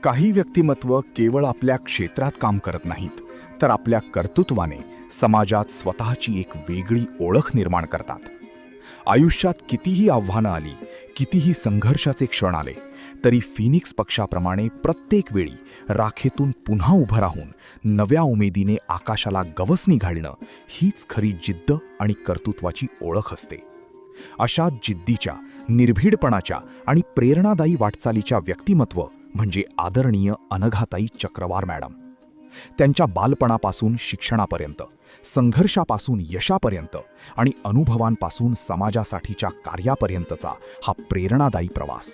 काही व्यक्तिमत्व केवळ आपल्या क्षेत्रात काम करत नाहीत, तर आपल्या कर्तृत्वाने समाजात स्वतःची एक वेगळी ओळख निर्माण करतात. आयुष्यात कितीही आव्हानं आली, कितीही संघर्षाचे क्षण आले, तरी फिनिक्स पक्षाप्रमाणे प्रत्येक वेळी राखेतून पुन्हा उभं राहून नव्या उमेदीने आकाशाला गवसणी घालणं हीच खरी जिद्द आणि कर्तृत्वाची ओळख असते. अशा जिद्दीच्या, निर्भीडपणाच्या आणि प्रेरणादायी वाटचालीच्या व्यक्तिमत्व म्हणजे आदरणीय अनघाताई चक्रवार मॅडम. त्यांच्या बालपणापासून शिक्षणापर्यंत, संघर्षापासून यशापर्यंत आणि अनुभवांपासून समाजासाठीच्या कार्यापर्यंतचा हा प्रेरणादायी प्रवास.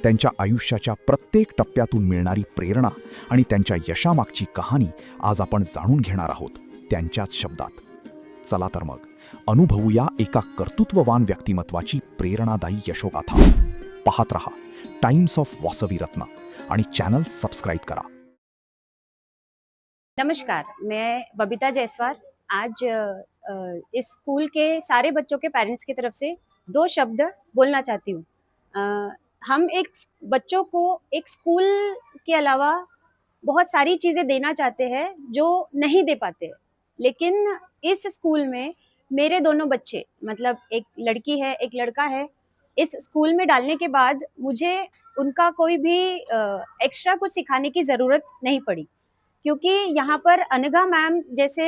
त्यांच्या आयुष्याच्या प्रत्येक टप्प्यातून मिळणारी प्रेरणा आणि त्यांच्या यशामागची कहाणी आज आपण जाणून घेणार आहोत त्यांच्याच शब्दात. चला तर मग अनुभवूया एका कर्तृत्ववान व्यक्तिमत्वाची प्रेरणादायी यशोगाथा. पाहत रहा टाइम्स ऑफ वासवी रत्न आणि चॅनल सबस्क्राइब करा. नमस्कार, मैं बबीता जायसवाल आज इस स्कूल के सारे बच्चों के पेरेंट्स की तरफ से 2 शब्द बोलना चाहती हूँ। हम एक बच्चों को एक स्कूल के अलावा बहुत सारी चीज़ें देना चाहते हैं जो नहीं दे पाते, लेकिन इस स्कूल में मेरे दोनों बच्चे, मतलब एक लड़की है एक लड़का है, इस स्कूल में डालने के बाद मुझे उनका कोई भी एक्स्ट्रा कुछ सिखाने की ज़रूरत नहीं पड़ी, क्योंकि यहाँ पर अनघा मैम जैसे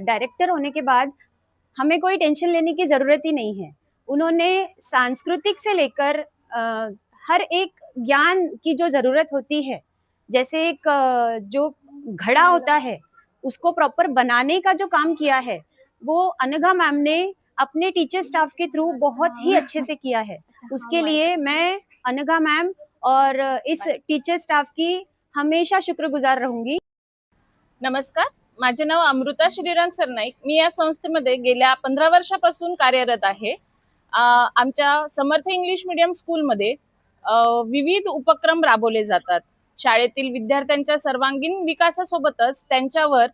डायरेक्टर होने के बाद हमें कोई टेंशन लेने की ज़रूरत ही नहीं है। उन्होंने सांस्कृतिक से लेकर हर एक ज्ञान की जो ज़रूरत होती है, जैसे एक जो घड़ा होता है उसको प्रॉपर बनाने का जो काम किया है, वो अनघा मैम ने अपने टीचर स्टाफ के थ्रू बहुत ही अच्छे से किया है। उसके लिए मैं अनघा मैम और इस टीचर स्टाफ की हमेशा शुक्रगुजार रहूंगी. नमस्कार, माझे नाव अमृता श्रीरंग सरनाईक. मी या संस्थेमध्ये गेल्या 15 वर्षापासून कार्यरत आहे. आमच्या समर्थ इंग्लिश मीडियम स्कूलमध्ये विविध उपक्रम राबवले जातात. शाळेतील विद्यार्थ्यांच्या सर्वांगीण विकासासोबतच त्यांच्यावर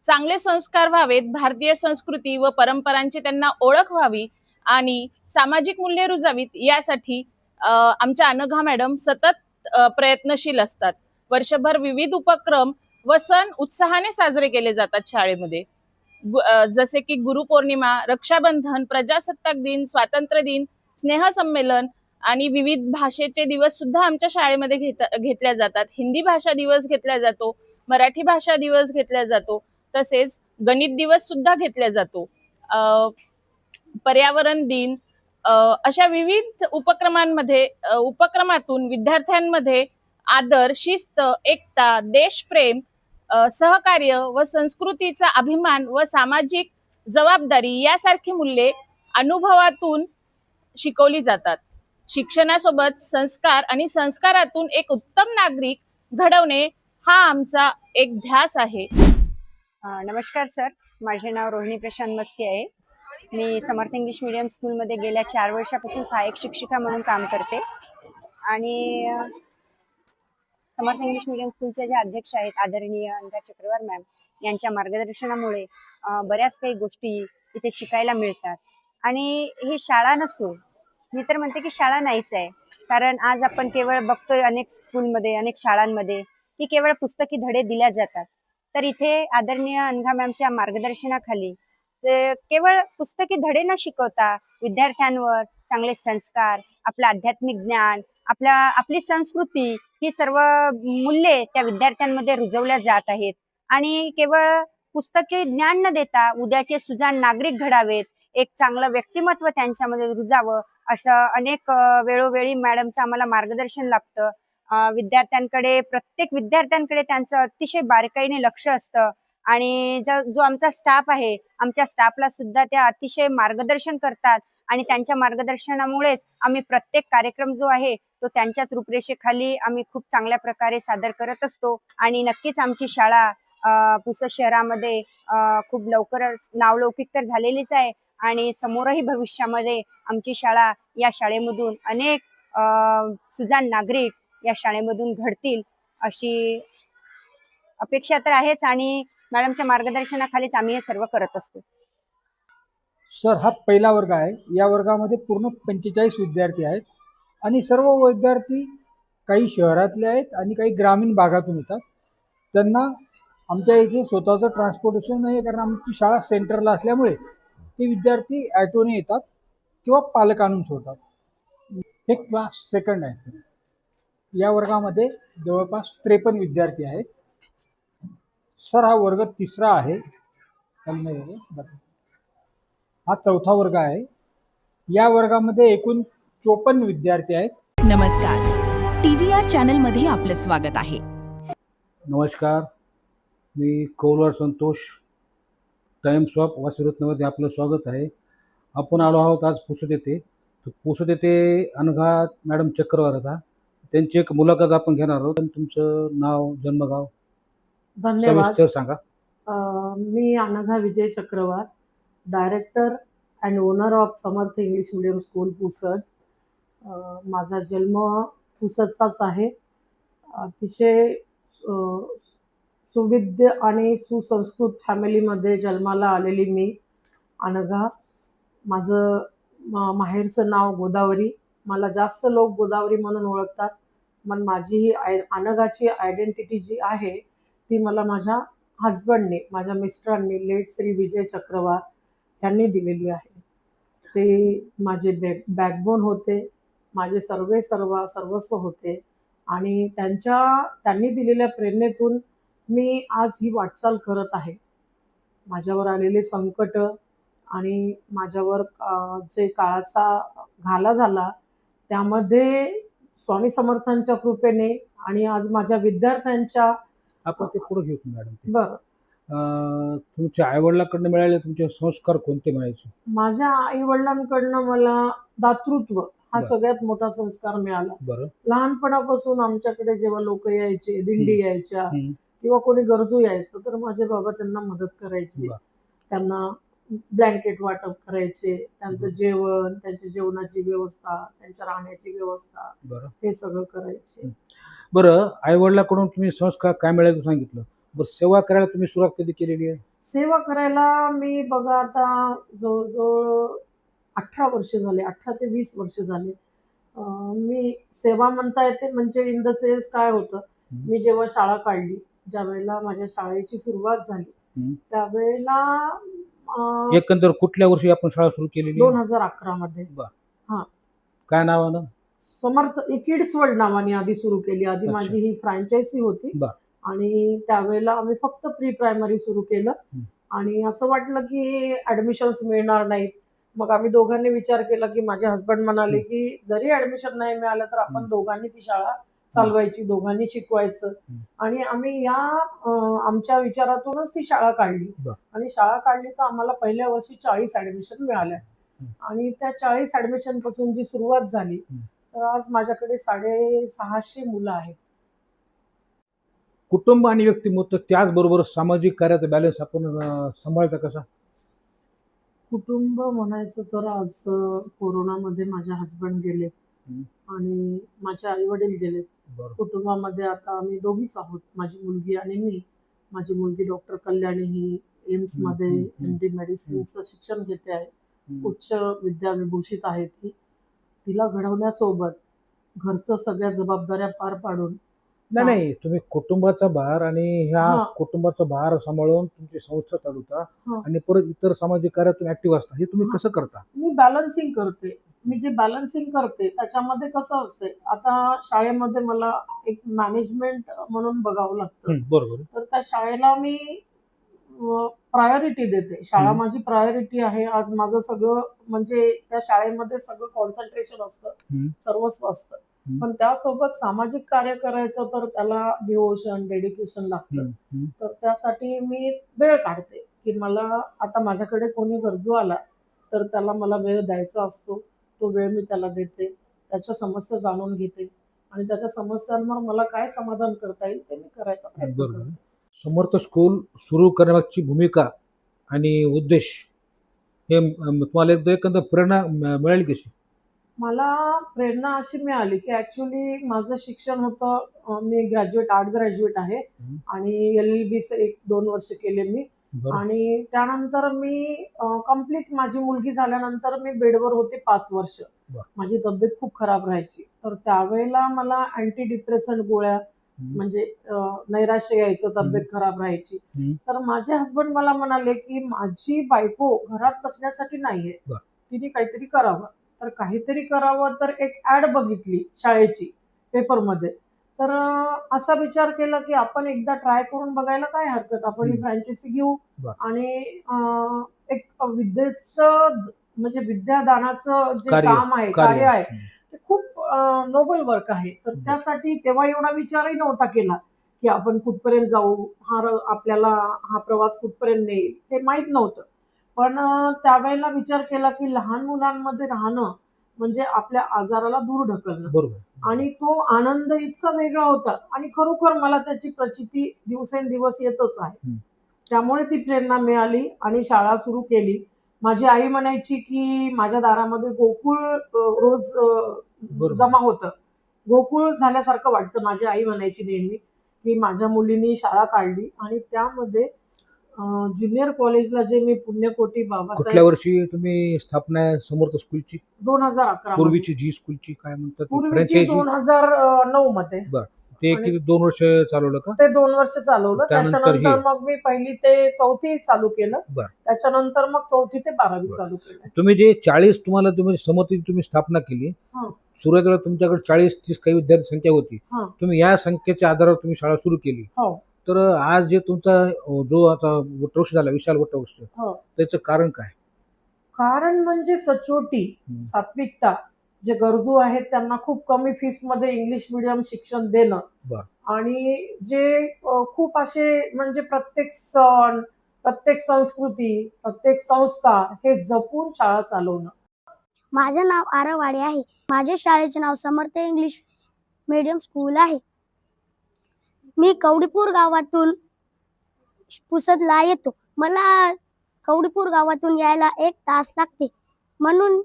चांगले संस्कार व्हावेत, भारतीय संस्कृती व परंपरांची त्यांना ओळख व्हावी आणि सामाजिक मूल्ये रुजावीत यासाठी आमच्या अनघा मॅडम सतत प्रयत्नशील असतात. वर्षभर विविध उपक्रम व सण उत्साहाने साजरे केले जातात शाळेमध्ये. जसे की गुरुपौर्णिमा, रक्षाबंधन, प्रजासत्ताक दिन, स्वातंत्र्य दिन, स्नेहसंमेलन आणि विविध भाषेचे दिवस सुद्धा आमच्या शाळेमध्ये घेतल्या जातात. हिंदी भाषा दिवस घेतला जातो, मराठी भाषा दिवस घेतला जातो, तसेच गणित दिवस सुद्धा घेतला जातो. पर्यावरण दिन, अशा विविध उपक्रमातून विद्यार्थ्यांमध्ये आदर, शिस्त, एकता, देशप्रेम, सहकार्य व संस्कृतीचा अभिमान व सामाजिक जबाबदारी यासारखी मूल्ये अनुभवातून शिकवली जातात. शिक्षणासोबत संस्कार आणि संस्कारातून एक उत्तम नागरिक घडवणे हा आमचा एक ध्यास आहे. नमस्कार सर, माझे नाव रोहिणी प्रशांत मस्के आहे. मी समर्थ इंग्लिश मीडियम स्कूलमध्ये गेल्या 4 वर्षापासून सहाय्यक शिक्षिका म्हणून काम करते आणि समर्थ इंग्लिश मीडियम स्कूलच्या ज्या अध्यक्ष आहेत आदरणीय अनघा चक्रवार मॅम यांच्या मार्गदर्शनामुळे बऱ्याच काही गोष्टी इथे शिकायला मिळतात. आणि ही शाळा नसून, मी तर म्हणते की शाळा नाहीच आहे, कारण आज आपण केवळ बघतोय अनेक स्कूलमध्ये, अनेक शाळांमध्ये की केवळ पुस्तकी धडे दिल्या जातात. तर इथे आदरणीय अनघा मॅमच्या मार्गदर्शनाखाली केवळ पुस्तकी धडे न शिकवता विद्यार्थ्यांवर चांगले संस्कार, आपलं आध्यात्मिक ज्ञान, आपली संस्कृती ही सर्व मूल्ये त्या विद्यार्थ्यांमध्ये रुजवल्या जात आहेत. आणि केवळ पुस्तकी ज्ञान न देता उद्याचे सुजाण नागरिक घडावेत, एक चांगलं व्यक्तिमत्व त्यांच्यामध्ये रुजावं, असं अनेक वेळोवेळी मॅडमचं आम्हाला मार्गदर्शन लाभतं. प्रत्येक विद्यार्थ्यांकडे त्यांचं अतिशय बारकाईने लक्ष असतं आणि जो आमचा स्टाफ आहे, आमच्या स्टाफला सुद्धा त्या अतिशय मार्गदर्शन करतात आणि त्यांच्या मार्गदर्शनामुळेच आम्ही प्रत्येक कार्यक्रम जो आहे तो त्यांच्याच रूपरेषेखाली आम्ही खूप चांगल्या प्रकारे सादर करत असतो. आणि नक्कीच आमची शाळा पुसद शहरामध्ये खूप लवकर नावलौकिक तर झालेलीच आहे आणि समोरही भविष्यामध्ये आमची शाळा, या शाळेमधून अनेक सुजाण नागरिक या शाळेमधून घडतील अशी अपेक्षा तर आहेच आणि मॅडमच्या मार्गदर्शनाखालीच आम्ही हे सर्व करत असतो. सर, हा पहिला वर्ग आहे. या वर्गामध्ये पूर्ण 45 विद्यार्थी आहेत आणि सर्व विद्यार्थी काही शहरातले आहेत आणि काही ग्रामीण भागातून येतात. त्यांना आमच्या इथे स्वतःचं ट्रान्सपोर्टेशन नाही, कारण आमची शाळा सेंटरला असल्यामुळे ते विद्यार्थी ॲटोने येतात किंवा पालक आणून सोडतात. हे क्लास सेकंड आहे. या वर्गामध्ये जवळपास 53 विद्यार्थी आहेत. सर हा वर्ग तिसरा आहे. हा चौथा वर्ग आहे. या वर्गामध्ये एकूण 54 विद्यार्थी आहेत. नमस्कार, TVR चॅनल मध्ये आपलं स्वागत आहे. नमस्कार, मी कौलर संतोष, टाइम्स ऑफ वासिरत्नमध्ये आपलं स्वागत आहे. आपण आलो आहोत आज पुसद येथे. पुसद येथे अनघा मॅडम चक्रवर्ती आहेत. त्यांची एक मुलाखत आपण घेणार आहोत. तुमचं नाव, जन्मगाव धन्यवाद. सविस्तर सांगा. मी Anagha Vijay Chakravar, director and owner of Samarth English medium school Pusad. माझा जन्म पुसदचाच आहे. अतिशय सुविद्य आणि सुसंस्कृत फॅमिलीमध्ये जन्माला आलेली मी अनघा. माझं माहेरचं नाव गोदावरी. मला जास्त लोक गोदावरी म्हणून ओळखतात, पण माझी ही अनघाची आयडेंटिटी जी आहे ती मला माझ्या हजबंडने, माझ्या मिस्टरांनी, लेट श्री विजय चक्रवार यांनी दिलेली आहे. ते माझे बॅकबोन होते, माझे सर्वस्व होते आणि त्यांनी दिलेल्या प्रेरणेतून मी आज ही वाटचाल करत आहे. माझ्यावर आलेले संकट आणि माझ्यावर जे काळाचा घाला झाला त्यामध्ये स्वामी समर्थांच्या कृपेने आणि आज माझ्या विद्यार्थ्यांच्या आपण ते पुढे घेऊ मॅडम. बरं, तुमच्या आईवडिलांकडून मिळालेले तुमचे संस्कार कोणते मिळायचे? माझ्या आईवडिलांकडनं मला दातृत्व हा बरं. सगळ्यात मोठा संस्कार मिळाला. बरं. लहानपणापासून आमच्याकडे जेव्हा लोक यायचे, दिंडी यायच्या हं. किंवा कोणी गरजू यायचं, तर माझे बाबा त्यांना मदत करायची. बरं. त्यांना ब्लँकेट वाटप करायचे, त्यांचं जेवण, त्यांच्या जेवणाची व्यवस्था, त्यांच्या राहण्याची व्यवस्था, बरं. हे सगळं करायचे. बरं, आईवडिलांकडून तुम्ही संस्कार काय मिळाले सांगितलं. बरं, सेवा करायला तुम्ही सुरुवात कधी केलेली आहे? सेवा करायला मी बघा आता जवळजवळ 18 वर्ष झाले, 18 ते 20 वर्ष झाले. मी सेवा म्हणता येते म्हणजे इन द सेन्स काय होतं, मी जेव्हा शाळा काढली, ज्या वेळेला माझ्या शाळेची सुरुवात झाली त्यावेळेला एकंदर कुठल्या वर्षी आपण शाळा सुरू केलेली? 2011 मध्ये. काय नावानं? समर्थ किड्स वर्ल्ड नावाने आधी सुरू केली. आधी अच्छा. माझी ही फ्रँचायझी होती बरं. आणि त्यावेळेला आम्ही फक्त प्री प्रायमरी सुरू केलं आणि असं वाटलं की ऍडमिशन्स मिळणार नाहीत. मग आम्ही दोघांनी विचार केला की माझे हस्बंड म्हणाले की जरी ऍडमिशन नाही मिळालं तर आपण दोघांनी ती शाळा चालवायची, दोघांनी शिकवायचं. आणि आम्ही या आमच्या विचारातूनच ती शाळा काढली. आणि शाळा काढली तर आम्हाला पहिल्या वर्षी 40 ऍडमिशन मिळाल्या आणि त्या 40 ऍडमिशन पासून जी सुरुवात झाली तर आज माझ्याकडे 650 मुलं आहेत. कुटुंब आणि व्यक्तिमत्व त्याचबरोबर सामाजिक कार्याचा बॅलन्स आपण सांभाळता कसा? कुटुंब म्हणायचं तर आज कोरोनामध्ये माझे हस्बंड गेले आणि माझे आई वडील गेले. कुटुंबामध्ये आता आम्ही दोघीच आहोत, माझी मुलगी आणि मी. माझी मुलगी डॉक्टर कल्याणी ही एम्स मध्ये MD मेडिसिनचं शिक्षण घेते आहे. उच्च विद्याविभूषित आहे ती. तिला घडवण्यासोबत घरचं सगळ्या जबाबदाऱ्या पार पाडून नाही, तुम्ही कुटुंबाचा भार आणि ह्या कुटुंबाचा भार सांभाळून तुमची संस्था चालवता आणि परत इतर सामाजिक कार्यात तुम्ही ऍक्टिव्ह असता. हे तुम्ही कसं करता? मी बॅलन्सिंग करते. मी जे बॅलन्सिंग करते त्याच्यामध्ये कसं असते, आता शाळेमध्ये मला एक मॅनेजमेंट म्हणून बघावं लागतं. बरोबर. तर त्या शाळेला मी प्रायोरिटी देते. शाळा माझी प्रायोरिटी आहे. आज माझं सगळं म्हणजे त्या शाळेमध्ये सगळं कॉन्सन्ट्रेशन असतं, सर्वस्व असतं. पण त्यासोबत सामाजिक कार्य करायचं तर त्याला डिव्होशन, डेडिकेशन लागतं. तर त्यासाठी मी वेळ काढते की मला आता माझ्याकडे कोणी गरजू आला तर त्याला मला वेळ द्यायचा असतो. तो वेळ मी त्याला देते, त्याच्या समस्या जाणून घेते आणि त्याच्या समस्यांवर मला काय समाधान करता येईल ते मी करायचा प्रयत्न करते. समर्थ स्कूल सुरू करण्याची भूमिका आणि उद्देश हे तुम्हाला एकंदर प्रेरणा मिळाली कशी? मला प्रेरणा अशी मिळाली की ऍक्च्युली माझं शिक्षण होतं, मी आर्ट ग्रॅज्युएट आहे आणि LLBचं 1-2 वर्ष केले मी बरं. आणि त्यानंतर मी कम्प्लीट माझी मुलगी झाल्यानंतर मी बेडवर होते 5 वर्ष. बरं. माझी तब्येत खूप खराब राहायची. तर त्यावेळेला मला अँटी डिप्रेसंट गोळ्या म्हणजे नैराश्य यायचं, तब्येत खराब राहायची. हं. तर माझे हसबंड मला म्हणाले, की माझी बायको घरात बसण्यासाठी नाहीये. बरं. तिने काहीतरी करावं. तर काहीतरी करावं तर एक ॲड बघितली शाळेची पेपरमध्ये. तर असा विचार केला, की आपण एकदा ट्राय करून बघायला काय हरकत? आपण ही हं. फ्रँचायझी घेऊ बरं. आणि एक विद्येचं म्हणजे विद्यादानाचं जे कार्य काम आहे, कार्य आहे, हं. ते खूप नोबल वर्क आहे. तर बरं. त्यासाठी तेव्हा एवढा विचारही नव्हता केला, की आपण कुठपर्यंत जाऊ, आपल्याला हा प्रवास कुठपर्यंत नेईल, हे माहीत नव्हतं. पण त्यावेळेला विचार केला, की लहान मुलांमध्ये राहणं म्हणजे आपल्या आजाराला दूर ढकलणं. बरोबर. आणि तो आनंद इतका वेगळा होता आणि खरोखर मला त्याची प्रचिती दिवसेंदिवस येतच आहे. हं. त्यामुळे ती प्रेरणा मिळाली आणि शाळा सुरू केली. माझी आई म्हणायची, की माझ्या दारामध्ये गोकुळ रोज बरोबर. जमा होतं. गोकुळ झाल्यासारखं वाटतं. माझी आई म्हणायची नेहमी, की माझ्या मुलीनी शाळा काढली आणि त्यामध्ये ज्युनियर कॉलेजला जे मी पुण्यकोटी कुठल्या बाबासाहेब वर्षी तुम्ही स्थापना आहे समर्थ स्कूलची? 2011 पूर्वीची जी स्कूलची काय म्हणतात ती? पूर्वीची फ्रँचायझी? 2009 मध्ये. बरं. ते आणि किती 2 वर्ष चालवलं का? ते 2 वर्ष चालवलं. त्यानंतर त्याच्यानंतर हे? मग मी 1ली ते 4थी चालू केलं. बरं. त्याच्यानंतर मग 4थी ते 12वी बरं. चालू केलं. तुम्ही जे 40 तुम्ही समर्थची तुम्ही स्थापना केली. हं. सुरुवातीला तुमच्याकडे 40-30 काही विद्यार्थी संख्या होती. हं. तुम्ही या संख्येच्या आधारावर तुम्ही शाळा सुरू केली. हो. तर आज जे तुमचा जो आता वटवृक्ष झाला, विशाल वटवृक्ष, हो. त्याचं कारण काय? कारण म्हणजे सचोटी, हं. सात्विकता. जे गरजू आहेत त्यांना खूप कमी फीसमध्ये इंग्लिश मीडियम शिक्षण देणं. बरं. आणि जे खूप असे म्हणजे प्रत्येक सण, प्रत्येक संस्कृती, प्रत्येक संस्कार हे जपून शाळा चालवणं. माझं नाव आरव वाडे आहे. माझ्या शाळेचे नाव समर्थ इंग्लिश मीडियम स्कूल आहे. मी कवडीपूर गावातून पुसदला येतो. मला कवडीपूर गावातून यायला 1 तास लागते. म्हणून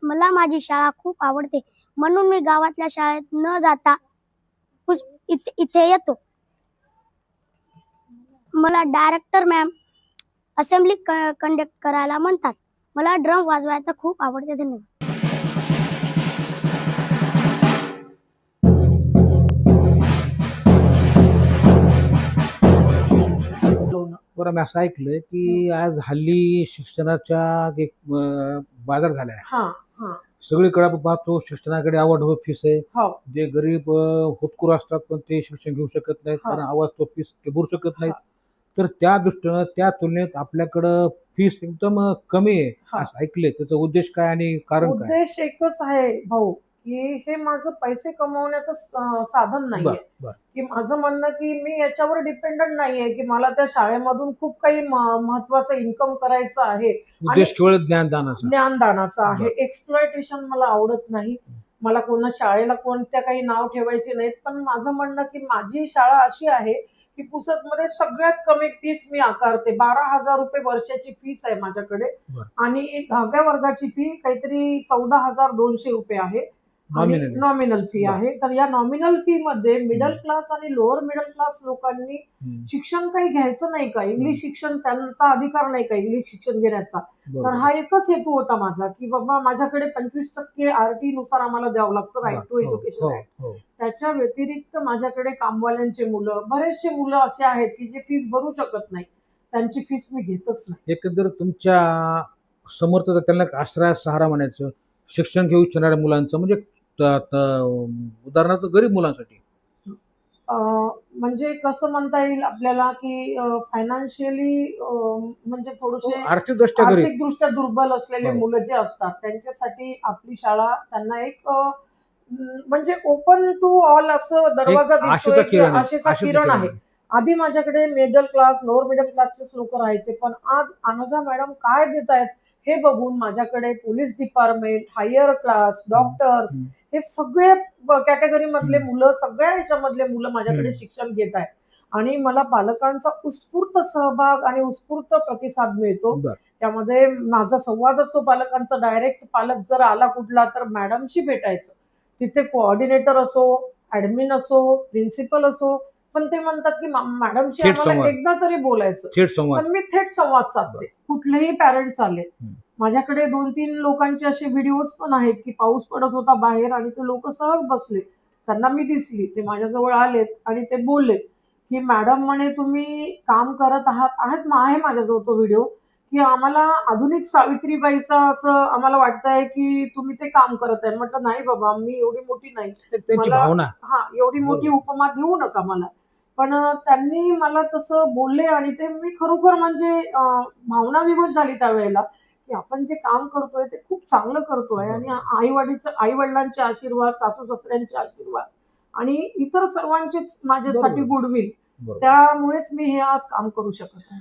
मला माझी शाळा खूप आवडते. म्हणून मी गावातल्या शाळेत न जाता इथे येतो. मला डायरेक्टर मॅम असेंब्ली कंडक्ट करायला म्हणतात. मला ड्रम वाजवायला खूप आवडते. धन्यवाद. बरं, मी असं ऐकलंय की आज हल्ली शिक्षणाच्या एक बाजार झाला आहे. हां, हां. सगळीकडे आपण पाहतो शिक्षणाकडे आवड फीस आहे. हो. जे गरीब होतकरू असतात पण ते शिक्षण घेऊ शकत नाहीत, हा. कारण आवाज तो फीस ते भरू शकत नाहीत. तर त्या दृष्टीनं त्या तुलनेत आपल्याकडं फीस एकदम कमी आहे हा. असं ऐकलंय. त्याचा उद्देश काय आणि कारण काय? उद्देश एकच आहे भाऊ, की हे माझं पैसे कमवण्याचं साधन नाहीये. बरं, बरं. की माझं म्हणणं की मी याच्यावर डिपेंडंट नाहीये की मला त्या शाळेमधून खूप काही महत्वाचं इन्कम करायचं आहे. उद्देश केवळ ज्ञानदानाचा. ज्ञानदानाचा आहे. बरं. एक्सप्लॉयटेशन मला आवडत नाही. मला कोणा शाळेला कोणत्या काही नाव ठेवायचे नाहीत. पण माझं म्हणणं की माझी शाळा अशी आहे की पुसदमध्ये सगळ्यात कमी फीस मी आकारते. 12,000 रुपये वर्षाची फीस आहे माझ्याकडे. बरं. आणि 10व्या वर्गाची फी काहीतरी 14,200 रुपये आहे. नॉमिनल फी बरं. आहे. तर या नॉमिनल फी मध्ये मिडल क्लास आणि लोअर मिडल क्लास लोकांनी शिक्षण काही घ्यायचं नाही का? इंग्लिश शिक्षण त्यांचा अधिकार नाही का इंग्लिश शिक्षण घेण्याचा? तर हा एकच हेतू होता माझा की बाबा माझ्याकडे 25% RT नुसार आम्हाला द्यावं लागतं, राईट टू एज्युकेशन ऍक्ट. त्याच्या व्यतिरिक्त माझ्याकडे कामवाल्यांचे मुलं, बरेचसे मुलं असे आहेत की जे फीस भरू शकत नाही. त्यांची फीस मी घेतच नाही. एकंदर तुमच्या समर्थ त्यांना एक आश्रय सहारा म्हणायचं, शिक्षण घेऊ इच्छिणाऱ्या मुलांचं, म्हणजे उदाहरणार्थ गरीब मुलांसाठी म्हणजे कसं म्हणता येईल आपल्याला की फायनान्शियली म्हणजे थोडेसे आर्थिकदृष्ट्या गरीब, आर्थिकदृष्ट्या दुर्बल असलेले हो. मुलं जे असतात त्यांच्यासाठी आपली शाळा त्यांना एक म्हणजे ओपन टू ऑल असं दरवाजा एक आशेचा दिसतोय, किरण आहे. आशेचा आशेचा किरण किरण आहे. आहे. आधी माझ्याकडे मिडल क्लास लोअर मिडल क्लासचेच लोक राहायचे, पण आज अनघा मॅडम काय देत आहेत हे बघून माझ्याकडे police department, higher class, doctors, हे सगळे कॅटेगरी मधले मुलं, सगळ्या ह्याच्यामधले मुलं माझ्याकडे शिक्षण घेत आहेत. आणि मला पालकांचा उत्स्फूर्त सहभाग आणि उत्स्फूर्त प्रतिसाद मिळतो. बरं. त्यामध्ये माझा संवाद असतो पालकांचा. डायरेक्ट पालक जर आला कुठला तर मॅडमशी भेटायचं. तिथे कोऑर्डिनेटर असो, ऍडमिन असो, प्रिन्सिपल असो, पण ते म्हणतात की मॅडमशी थेट आम्हाला संवाद. एकदा तरी बोलायचं. थेट संवाद. पण मी थेट संवाद साधते. कुठलेही पॅरेंट्स आले, माझ्याकडे 2-3 लोकांचे असे व्हिडिओज पण आहेत की पाऊस पडत होता बाहेर आणि ते लोक सहज बसले, त्यांना मी दिसली, ते माझ्याजवळ आलेत आणि ते बोलले की मॅडम म्हणे तुम्ही काम करत आहात आहे माझ्याजवळ तो व्हिडिओ, की आम्हाला आधुनिक सावित्रीबाईचा असं आम्हाला वाटतंय की तुम्ही ते काम करत आहे. म्हटलं नाही बाबा, मी एवढी मोठी नाही, त्यांची मला भावना. एवढी मोठी उपमा देऊ नका मला. पण त्यांनी मला तसं बोलले आणि ते मी खरोखर म्हणजे भावना विवश झाली त्यावेळेला की आपण जे काम करतोय ते खूप चांगलं करतोय आणि आई वडिलांचे आशीर्वाद, सासू सासऱ्यांचे आशीर्वाद आणि इतर सर्वांचेच माझ्यासाठी बरोबर. गुडविल, बरोबर. त्यामुळेच मी हे आज काम करू शकत आहे.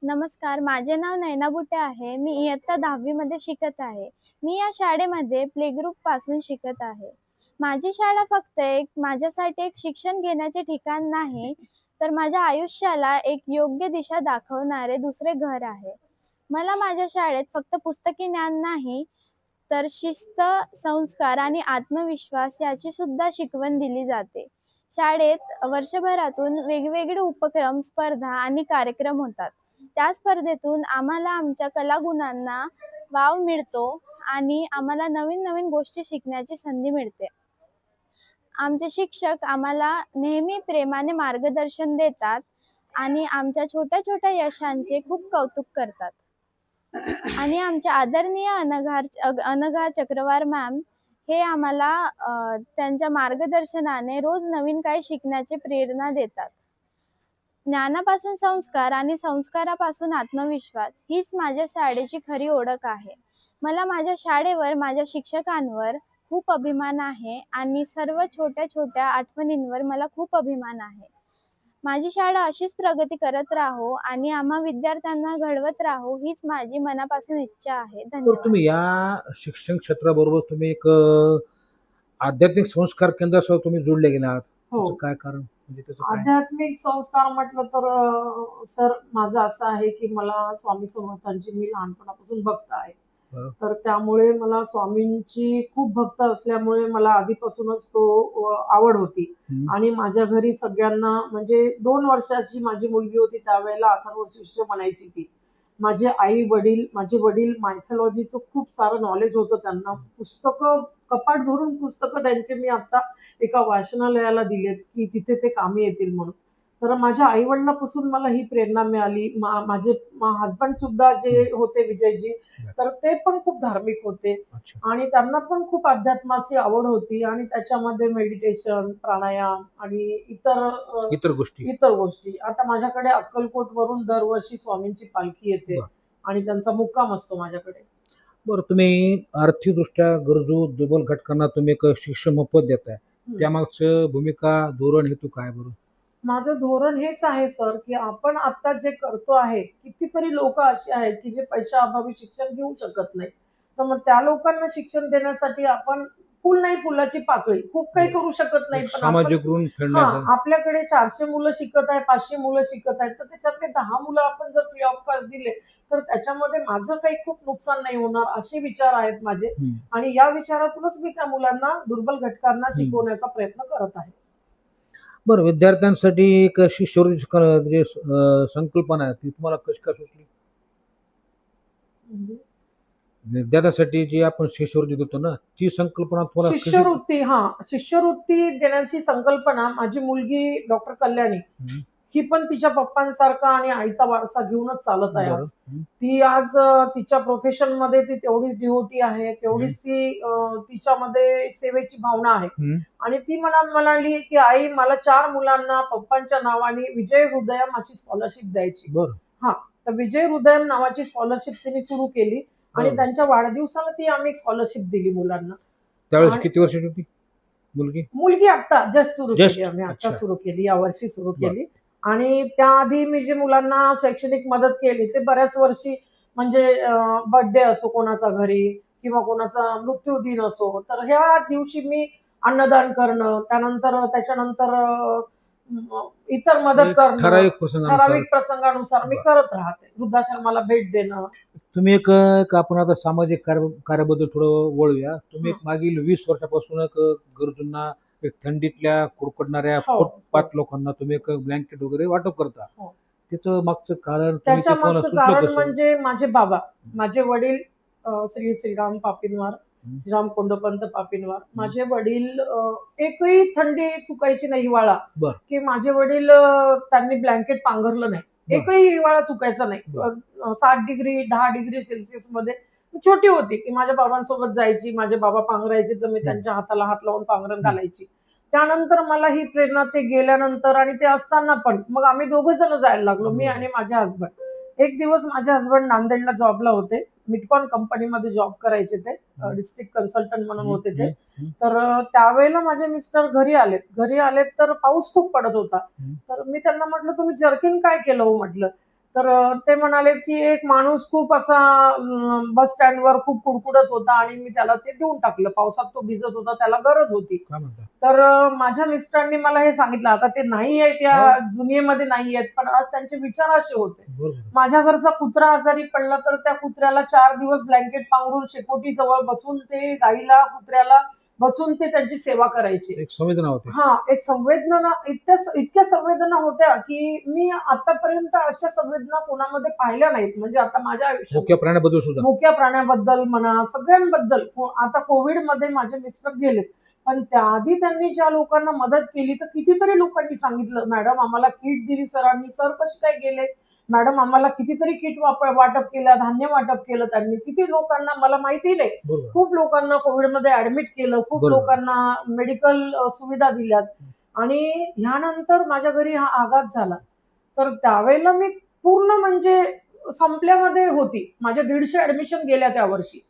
नमस्कार, माझे नाव नैना बुटे आहे. मी इयत्ता 10वी मध्ये शिकत आहे. मी या शाळेमध्ये प्ले ग्रुप पासून शिकत आहे. माझी शाळा फक्त माझ्यासाठी एक शिक्षण घेण्याचे ठिकाण नाही, तर माझ्या आयुष्याला एक योग्य दिशा दाखवणारे दुसरे घर आहे. मला माझ्या शाळेत फक्त पुस्तकी ज्ञान नाही, तर शिस्त, संस्कार आणि आत्मविश्वास याची सुद्धा शिकवण दिली जाते. शाळेत वर्षभरातून वेगवेगळे उपक्रम, स्पर्धा आणि कार्यक्रम होतात. त्या स्पर्धेतून आम्हाला आमच्या कलागुणांना वाव मिळतो आणि आम्हाला नवीन नवीन गोष्टी शिकण्याची संधी मिळते. आमचे शिक्षक आम्हाला नेहमी प्रेमाने मार्गदर्शन देतात आणि आमच्या छोट्या छोट्या यशांचे खूप कौतुक करतात. आणि आमच्या आदरणीय अनघा चक्रवार मॅम हे आम्हाला त्यांच्या मार्गदर्शनाने रोज नवीन काही शिकण्याची प्रेरणा देतात. ज्ञानापासून संस्कार आणि संस्कारापासून आत्मविश्वास हीच माझ्या शाळेची खरी ओळख आहे. मला माझ्या शाळेवर, माझ्या शिक्षकांवर खूप अभिमान आहे आणि सर्व छोट्या छोट्या आठवणींवर मला खूप अभिमान आहे. माझी शाळा अशीच प्रगती करत राहो आणि आम्हा विद्यार्थ्यांना घडवत राहो, हीच माझी मनापासून इच्छा आहे. तर धन्यवाद. तुम्ही या शिक्षण क्षेत्राबरोबर तुम्ही एक आध्यात्मिक संस्कार केंद्रासह तुम्ही जोडले गेले आहात. हो. त्याचं काय कारण, म्हणजे त्याचं काय? आध्यात्मिक संस्कार म्हटलं तर सर माझं असं आहे की मला स्वामी समर्थांची मी लहानपणापासून भक्त आहे. बरं. तर त्यामुळे मला स्वामींची खूप भक्त असल्यामुळे मला आधीपासूनच तो आवड होती. आणि माझ्या घरी सगळ्यांना म्हणजे 2 वर्षाची माझी मुलगी होती त्यावेळेला अथर्व शिष्य म्हणायची ती. माझे वडील मायथॉलॉजीचं खूप सारं नॉलेज होतं त्यांना. पुस्तकं कपाट भरून पुस्तकं त्यांचे मी आता एका वाचनालयाला दिलेत की तिथे ते कामी येतील म्हणून. तर माझ्या आईवडिलांपासून मला ही प्रेरणा मिळाली. माझे हजबंड सुद्धा जे होते विजयजी, तर ते पण खूप धार्मिक होते अच्छा. आणि त्यांना पण खूप अध्यात्माची आवड होती आणि त्याच्यामध्ये मेडिटेशन, प्राणायाम आणि इतर गोष्टी. इतर गोष्टी. आता माझ्याकडे अक्कलकोट वरून दरवर्षी स्वामींची पालखी येते बरं. आणि त्यांचा मुक्काम असतो माझ्याकडे. बरं, तुम्ही आर्थिकदृष्ट्या गरजू दुर्बल घटकांना तुम्ही एक शिक्षण मोफत देताय, त्यामागचं भूमिका, धोरण, हेतू काय बरं? माझं धोरण हेच आहे सर की आपण आता जे करतो आहे, कितीतरी लोक असे आहेत की जे पैशाअभावी शिक्षण घेऊ शकत नाही. तर मग त्या लोकांना शिक्षण देण्यासाठी आपण फुल नाही फुलाची पाकळी, खूप काही करू शकत नाही, पण आपण सामाजिक ऋण फेडण्याचा. आपल्याकडे 400 मुलं शिकत आहे, 500 मुलं शिकत आहेत, तर त्याच्यातले 10 मुलं आपण जर फ्री ऑफ कॉस्ट दिले तर त्याच्यामध्ये माझं काही खूप नुकसान नाही होणार, असे विचार आहेत माझे. आणि या विचारातूनच मी त्या मुलांना, दुर्बल घटकांना शिकवण्याचा प्रयत्न करत आहे. बरं, विद्यार्थ्यांसाठी एक शिष्यवृत्ती जे संकल्पना आहे ती तुम्हाला कशी काय सुचली? म्हणजे विद्यार्थ्यासाठी जी आपण शिष्यवृत्ती देतो ना, ती संकल्पना तुम्हाला कशी? शिष्यवृत्ती देण्याची संकल्पना माझी मुलगी डॉक्टर कल्याणी, ही पण तिच्या पप्पांसारखा आणि आईचा वारसा घेऊनच चालत आहे आज. ती आज तिच्या प्रोफेशन मध्ये ती तेवढीच डिवोटी आहे, तेवढीच ती तिच्यामध्ये सेवेची भावना आहे. आणि ती म्हणाली की आई मला 4 मुलांना पप्पांच्या नावाने विजय हृदयम अशी स्कॉलरशिप द्यायची. बरं. तर विजय हृदयम नावाची स्कॉलरशिप तिने सुरू केली आणि त्यांच्या वाढदिवसाला ती आम्ही स्कॉलरशिप दिली मुलांना. त्यावेळेस किती वर्षाची होती मुलगी? आता जस्ट सुरू केली, आम्ही आता अच्छा. सुरू केली, यावर्षी सुरू केली. आणि त्याआधी मी जे मुलांना शैक्षणिक मदत केली ते बऱ्याच वर्षी म्हणजे बर्थडे असो कोणाचा घरी किंवा कोणाचा मृत्यू दिन असो, तर ह्या दिवशी मी अन्नदान करणं, त्याच्यानंतर इतर मदत करणं, ठराविक प्रसंगानुसार मी करत राहते. वृद्धाश्रमाला भेट देणं. तुम्ही एक आपण आता सामाजिक कार्याबद्दल थोडं वळूया. तुम्ही एक मागील 20 वर्षापासून एक गरजूंना एक थंडीतल्या कुडकुडणाऱ्या हो. फुटपाथ लोकांना तुम्ही एक ब्लँकेट वगैरे वाटप करता. हो. त्याचं मागचं कारण तुम्ही त्याच्या ते तुम्हाला मागचं सुचलं कारण कसं? म्हणजे माझे बाबा, माझे वडील श्री श्रीराम पापिनवार, हं. श्रीराम कोंडोपंत पापिनवार. माझे वडील एकही थंडी चुकायची नाही, हिवाळा, बर. की माझे वडील त्यांनी ब्लँकेट पांघरलं नाही, बर. एकही हिवाळा चुकायचा नाही. बर. 7 डिग्री 10 डिग्री सेल्सिअस मध्ये छोटी होती की माझ्या बाबांसोबत जायची, माझे बाबा पांघरायचे तर मी त्यांच्या हाताला हात लावून पांघरण घालायची. त्यानंतर मला ही प्रेरणा, ते गेल्यानंतर आणि ते असताना पण मग आम्ही दोघं जण जायला लागलो, मी आणि माझे हसबंड. एक दिवस माझे हसबंड नांदेडला जॉबला होते, मिटकॉन कंपनीमध्ये जॉब करायचे, ते डिस्ट्रिक्ट कन्सल्टंट म्हणून होते ते. तर त्यावेळेला माझे मिस्टर घरी आलेत तर पाऊस खूप पडत होता. तर मी त्यांना म्हटलं, तुम्ही जर्किन काय केलं हो म्हटलं. तर ते म्हणाले की एक माणूस खूप असा बस स्टँडवर खूप कुडकुडत होता आणि मी त्याला ते देऊन टाकलं, पावसात तो भिजत होता, त्याला गरज होती. काय म्हणता? तर माझ्या मिस्टरांनी मला हे सांगितलं. आता ते नाही आहेत, या जुनियेमध्ये नाही आहेत, पण आज त्यांचे विचार असे होते. बरोबर. माझ्या घरचा कुत्रा आजारी पडला तर त्या कुत्र्याला 4 दिवस ब्लँकेट पांघरून शेकोटी जवळ बसून ते गाईला, कुत्र्याला बसून ते त्यांची सेवा करायचे. एक संवेदना होती. हा, एक संवेदना, इतक्या संवेदना होत्या की मी आतापर्यंत अशा संवेदना कोणामध्ये पाहिल्या नाहीत. म्हणजे आता माझ्या आयुष्यात मुख्य प्राण्याबद्दल सुद्धा. मुक्या प्राण्याबद्दल म्हणा, सगळ्यांबद्दल. आता कोविडमध्ये माझे मिस्टर गेले, पण त्याआधी त्यांनी ज्या लोकांना मदत केली तर कितीतरी लोकांनी सांगितलं, मॅडम आम्हाला किट दिली सरांनी. सर कसे काय गेले? मॅडम आम्हाला कितीतरी किट वाटप केलं, धान्य वाटप केलं त्यांनी. किती लोकांना मला माहिती नाही, बरोबर. खूप लोकांना कोविडमध्ये ऍडमिट केलं, खूप बरोबर. लोकांना मेडिकल सुविधा दिल्यात. आणि ह्यानंतर माझ्या घरी हा आघात झाला, तर त्यावेळेला मी पूर्ण म्हणजे संपल्यामध्ये होती. माझ्या 150 ऍडमिशन गेल्या त्यावर्षी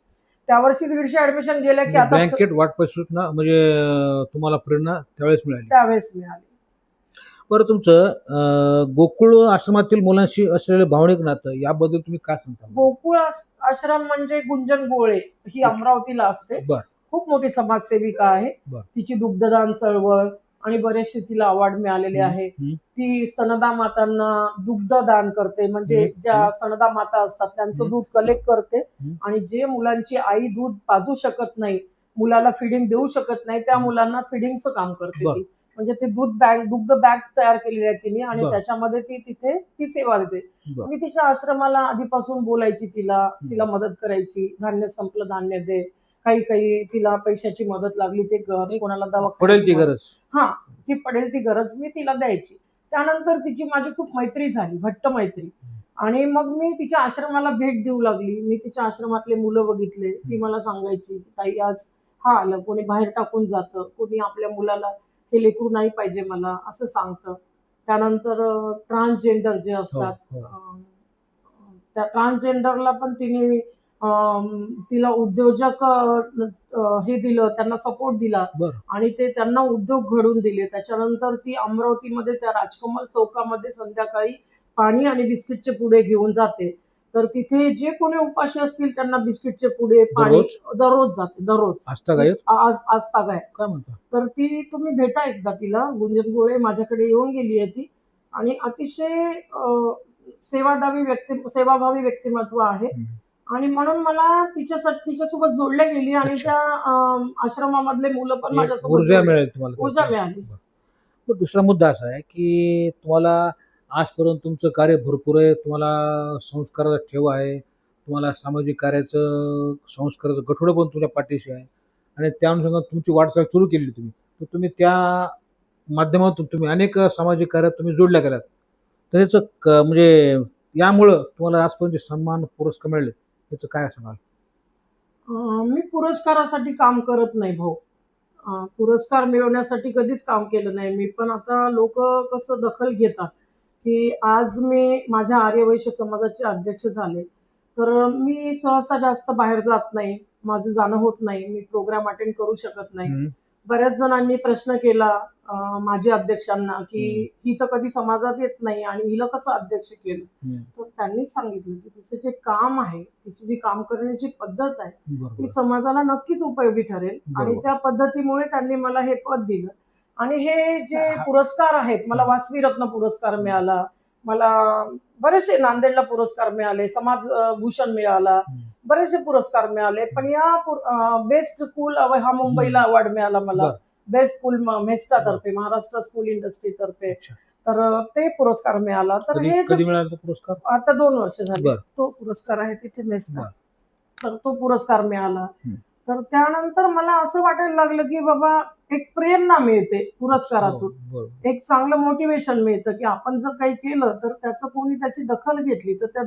150 ऍडमिशन गेल्या की आता ब्लँकेट वाटपासून ना म्हणजे तुम्हाला प्रेरणा त्यावेळेस मिळाली. त्यावेळेस मिळाली. बरं, तुमचं गोकुळ आश्रमातील मुलांशी असलेलं भावनिक नातं याबद्दल तुम्ही काय सांगता? गोकुळ आश्रम म्हणजे गुंजन गोळे, ही अमरावतीला असते. बर. खूप मोठी समाजसेविका आहे. बर. तिची दुग्धदान चळवळ आणि बरेचसे तिला अवॉर्ड मिळालेले आहे. ती स्तनदा मातांना दुग्ध दान करते, म्हणजे ज्या स्तनदा माता असतात त्यांचं दूध कलेक्ट करते आणि जे मुलांची आई दूध पाजू शकत नाही, मुलाला फिडिंग देऊ शकत नाही, त्या मुलांना फिडिंगचं काम करते ती. म्हणजे ते दुग्ध बॅग तयार केलेली आहे तिने आणि त्याच्यामध्ये ती तिथे ती सेवा देते. मी तिच्या आश्रमाला आधीपासून बोलायची, तिला मदत करायची. धान्य संपलं धान्य दे, काही तिला पैशाची मदत लागली ते कर, कोणाला पडेल ती गरज, ती पडेल ती गरज मी तिला द्यायची. त्यानंतर तिची माझी खूप मैत्री झाली, घट्ट मैत्री. आणि मग मी तिच्या आश्रमाला भेट देऊ लागली. मी तिच्या आश्रमातले मुलं बघितले. ती मला सांगायची, ताई आज हा आलं, कोणी बाहेर टाकून जातं, कोणी आपल्या मुलाला हे लेकरू नाही पाहिजे मला असं सांगतं. त्यानंतर ट्रान्सजेंडर जे असतात, त्या ट्रान्सजेंडरला पण तिला उद्योजक हे दिलं, त्यांना सपोर्ट दिला आणि ते त्यांना उद्योग घडून दिले. त्याच्यानंतर ती अमरावतीमध्ये त्या राजकमल चौकामध्ये संध्याकाळी पाणी आणि बिस्किटचे पुडे घेऊन जाते. तर तिथे जे कोणी उपाशी असतील त्यांना बिस्किटचे पुडे, पाणी दररोज जाते, दररोज आजतागायत. काय म्हणता? तर ती तुम्ही भेटा एकदा तिला. गुंजन गोळे माझ्याकडे येऊन गेली आहे ती आणि अतिशय सेवाभावी व्यक्तिमत्व आहे आणि म्हणून मला तिच्यासोबत जोडल्या गेली आणि त्या आश्रमामधले मुलं पण माझ्यासोबत ऊर्जा मिळाली. दुसरा मुद्दा असा आहे की तुम्हाला आजपर्यंत तुमचं कार्य भरपूर आहे, तुम्हाला संस्काराचा ठेव आहे, तुम्हाला सामाजिक कार्याचं संस्काराचं गठोडं पण तुमच्या पाठीशी आहे आणि त्या अनुषंगाने तुमची वाटचाल सुरू केली तुम्ही. तर तुम्ही त्या माध्यमातून तुम्ही अनेक सामाजिक कार्यात तुम्ही जोडल्या गेलात. तर याचं म्हणजे यामुळं तुम्हाला आजपर्यंत सन्मान पुरस्कार मिळाले, याचं काय सांगाल? मी पुरस्कारासाठी काम करत नाही भाऊ. पुरस्कार मिळवण्यासाठी कधीच काम केलं नाही मी. पण आता लोक कसं दखल घेतात की आज मी माझ्या आर्यवैश्य समाजाचे अध्यक्ष झाले, तर मी सहसा जास्त बाहेर जात नाही, माझं जाणं होत नाही, मी प्रोग्राम अटेंड करू शकत नाही. बऱ्याच जणांनी प्रश्न केला माझ्या अध्यक्षांना की ही तर कधी समाजात येत नाही आणि हिला कसं अध्यक्ष केलं. तर त्यांनी सांगितलं की तिचं जे काम आहे, तिची जी काम करण्याची पद्धत आहे ती समाजाला नक्कीच उपयोगी ठरेल आणि त्या पद्धतीमुळे त्यांनी मला हे पद दिलं. आणि हे जे पुरस्कार आहेत, मला वासवी रत्न पुरस्कार मिळाला, मला बरेचसे नांदेडला पुरस्कार मिळाले, समाज भूषण मिळाला, बरेचसे पुरस्कार मिळाले. पण या बेस्ट स्कूल हा मुंबईला अवॉर्ड मिळाला मला, बेस्ट स्कूल मेस्टा तर्फे, महाराष्ट्र स्कूल इंडस्ट्री तर्फे. अच्छा. तर ते पुरस्कार मिळाला. तर कधी हे कधी मिळाला तो पुरस्कार? आता 2 वर्ष झाली. बरं. तो पुरस्कार आहे तिथे मेस्टा. बरं. तर तो पुरस्कार मिळाला. हं. तर त्यानंतर मला असं वाटायला लागलं की बाबा एक प्रेरणा मिळते पुरस्कारातून. बरोबर. एक चांगलं मोटिवेशन मिळतं की आपण जर काही केलं तर त्याचं कोणी त्याची दखल घेतली तर त्या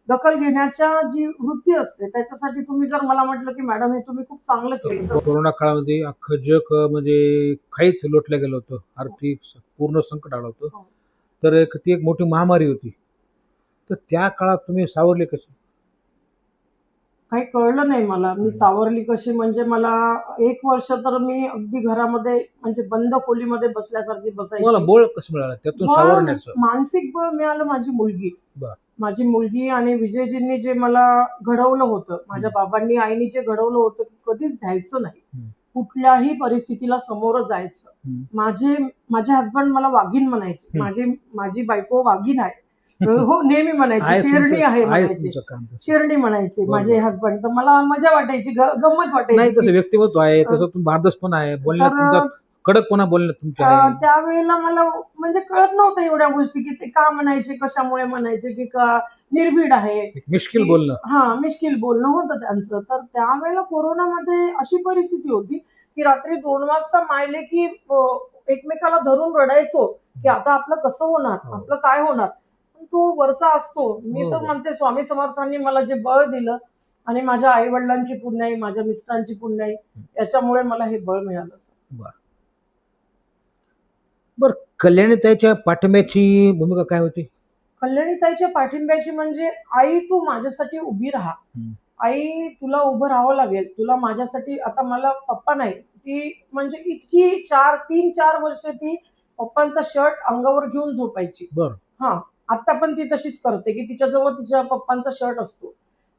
दखल घेण्याच्या जी वृत्ती असते त्याच्यासाठी तुम्ही जर मला म्हटलं की मॅडम हे तुम्ही खूप चांगलं केलं तर कोरोना काळामध्ये अख्खं जग म्हणजे काहीच लोटलं गेलं होतं. आर्थिक पूर्ण संकट आलं होतं. हो. तर ती एक मोठी महामारी होती. तर त्या काळात तुम्ही सावरले कसे? काही कळलं नाही मला. मी सावरली कशी म्हणजे मला 1 वर्ष तर मी अगदी घरामध्ये म्हणजे बंद खोलीमध्ये बसल्यासारखी तुम्हाला बसायची. बळ कसं मिळालं त्यातून बळ, सावरण्याचं? मानसिक बळ मिळालं माझी मुलगी. बरं. माझी मुलगी आणि विजयजींनी जे मला घडवलं होतं, माझ्या बाबांनी आईनी जे घडवलं होतं की कधीच घ्यायचं नाही. हं. कुठल्याही परिस्थितीला समोरं जायचं. हं. माझे हसबंड मला वाघीण म्हणायचे. माझी बायको वाघीण आहे. हो, नेहमी म्हणायची. आहे शेरणी तुमचं- आहे आहे म्हणायचे. तुमचं काम तसं. शेरणी म्हणायचे बरोबर. माझे हसबंड. तर मला मजा वाटायची, गंमत नाही वाटायची. तसं व्यक्तिमत्व आहे, तसं तुम्ही भारदस्त आहे, बोलण्यात तर तुमचा कडकपणा बोलण्यात तुमच्या आहे. त्यावेळेला मला म्हणजे कळत नव्हतं एवढ्या गोष्टी की ते का म्हणायचे, कशामुळे म्हणायचे, की का निर्भीड आहे. एक मिश्किल बोलणं. मिश्किल बोलणं होतं त्यांचं. तर त्यावेळेला कोरोनामध्ये अशी परिस्थिती होती की रात्री 2 वाजता मायले की एकमेकाला धरून रडायचो की आता आपलं कसं होणार, हो. आपलं काय होणार. पण तो वरचा असतो. मी हो, तर हो. म्हणते स्वामी समर्थांनी मला जे बळ दिलं आणि माझ्या आई वडिलांची पुण्याई, माझ्या मिस्टरांची पुण्याई, याच्यामुळे मला हे बळ मिळालं. बरं, कल्याणीताईच्या पाठिंब्याची भूमिका काय होती? कल्याणीताईच्या पाठिंब्याची म्हणजे आई तू माझ्यासाठी उभी राहा. हं. आई तुला उभं राहावं लागेल. तुला माझ्यासाठी आता मला पप्पा नाही. ती म्हणजे इतकी 3-4 वर्ष ती पप्पांचा शर्ट अंगावर घेऊन झोपायची. बरं. हां. आता पण ती तशीच करते की तिच्याजवळ तिच्या पप्पांचा शर्ट असतो.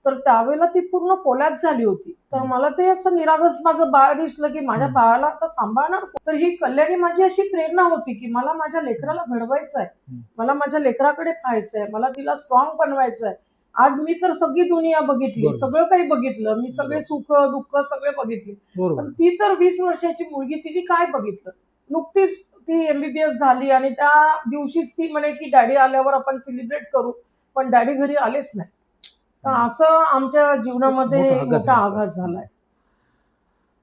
तर त्यावेळेला ती पूर्ण कोलॅप्स झाली होती. तर मला ते असं निरागस माझं बाळ दिसलं की माझ्या बाळाला आता सांभाळणार कोण? तर ही कल्याणी माझी अशी प्रेरणा होती की मला माझ्या लेकराला घडवायचं आहे. मला माझ्या लेकराकडे पाहायचंय. मला तिला स्ट्रॉंग बनवायचं आहे. आज मी तर सगळी दुनिया बघितली, बरोबर. सगळं काही बघितलं. मी सगळे बरोबर. सुख दुःख सगळे बघितले. बरोबर. पण ती तर 20 वर्षाची मुलगी, तिने काय बघितलं? नुकतीच ती MBBS झाली आणि त्या दिवशीच ती म्हणे की डॅडी आल्यावर आपण सेलिब्रेट करू. पण डॅडी घरी आलेच नाही. तर असं आमच्या जीवनामध्ये मोठा आघात झालाय.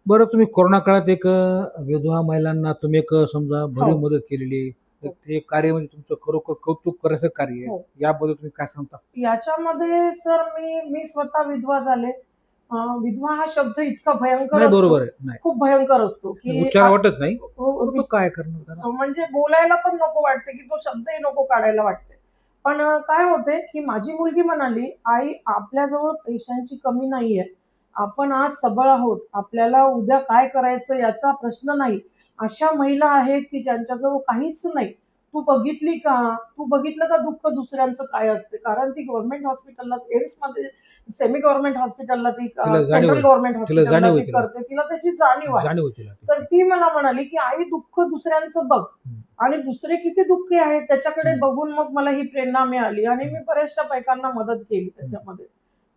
बरं, तुम्ही कोरोना काळात एक विधवा महिलांना तुम्ही एक समजा भरीव हो. मदत केलेली आहे. तर ते कार्य म्हणजे तुमचं खरोखर कौतुक करायचं कार्य हो. आहे. याबद्दल तुम्ही काय सांगता? याच्यामध्ये सर मी स्वतः विधवा झाले. विधवा हा शब्द इतका भयंकर नाही, असतो, बरोबर आहे. नाही, खूप भयंकर असतो की उच्चार वाटत नाही. हो, परंतु काय करणार त्याला? म्हणजे बोलायला पण नको वाटते की तो शब्दही नको काढायला वाटते. पण काय होते की माझी मुलगी म्हणाली, आई आपल्याजवळ पैशांची कमी नाहीये. आपण आज सबळ आहोत. आपल्याला उद्या काय करायचं याचा प्रश्न नाही. अशा महिला आहेत की ज्यांच्याजवळ काहीच नाही. तू बघितली का? तू बघितलं का दुःख दुसऱ्यांचं काय असते? कारण ती गव्हर्नमेंट हॉस्पिटलला, एम्समध्ये, सेमी गव्हर्नमेंट हॉस्पिटलला, ती तिला जाणीव सेंट्रल आहे. गव्हर्नमेंट तिला हॉस्पिटलला जाणीव ती आहे तिला. करते. तिला त्याची जाणीव आहे. जाणीव होती ना ती. तर ती मला म्हणाली की आई दुःख दुसऱ्यांचं बघ आणि दुसरे किती दुःखी आहेत त्याच्याकडे बघून मग मला ही प्रेरणा मिळाली आणि मी बऱ्याचशा बायकांना मदत केली त्याच्यामध्ये.